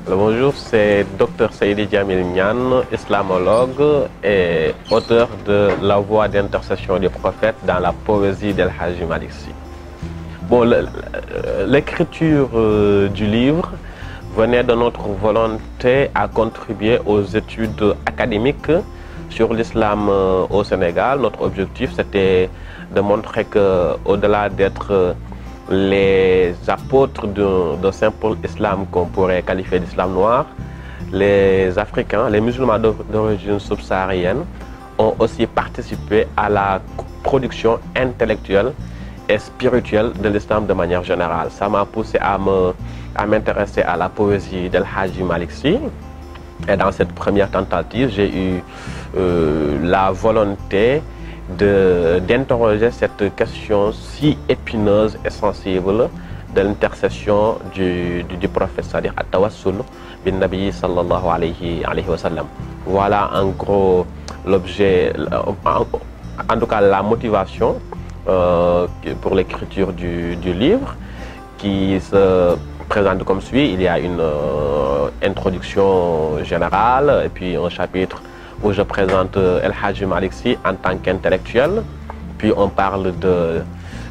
Alors, bonjour, c'est Dr Seydi Djamil Niane, islamologue et auteur de La voie d'intercession du prophète dans la poésie d'El Hadji Malick Sy. Bon, l'écriture du livre venait de notre volonté à contribuer aux études académiques sur l'islam au Sénégal. Notre objectif, c'était de montrer qu'au-delà d'être les apôtres d'un simple islam qu'on pourrait qualifier d'islam noir, les Africains, les musulmans d'origine subsaharienne ont aussi participé à la production intellectuelle et spirituelle de l'islam de manière générale. Ça m'a poussé à m'intéresser à la poésie d'El Hadji Malick Sy. Et dans cette première tentative, j'ai eu la volonté d'interroger cette question si épineuse et sensible de l'intercession du prophète, c'est-à-dire at-tawassul bin nabi sallallahu alayhi wa sallam. Voilà en gros l'objet, en tout cas la motivation pour l'écriture du livre, qui se présente comme suit. Il y a une introduction générale et puis un chapitre où je présente El Hadji Malick Sy en tant qu'intellectuel. Puis on parle de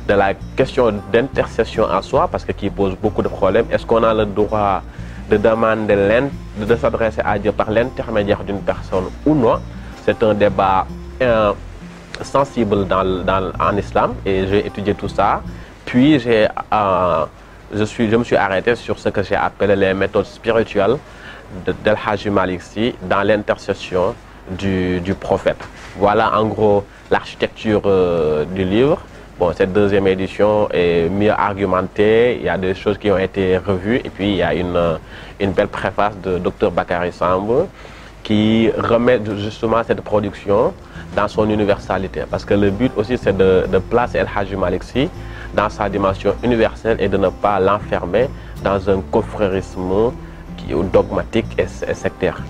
la question d'intercession en soi, parce que qui pose beaucoup de problèmes. Est-ce qu'on a le droit de demander de s'adresser à Dieu par l'intermédiaire d'une personne ou non? C'est un débat sensible en islam, et j'ai étudié tout ça. Puis je me suis arrêté sur ce que j'ai appelé les méthodes spirituelles d'El Hadji Malick Sy dans l'intercession du prophète. Voilà en gros l'architecture du livre. Bon, cette deuxième édition est mieux argumentée, il y a des choses qui ont été revues, et puis il y a une belle préface de Dr Bakary Samb qui remet justement cette production dans son universalité. Parce que le but aussi, c'est de placer El Hadji Malick Sy dans sa dimension universelle et de ne pas l'enfermer dans un confrérisme dogmatique et sectaire.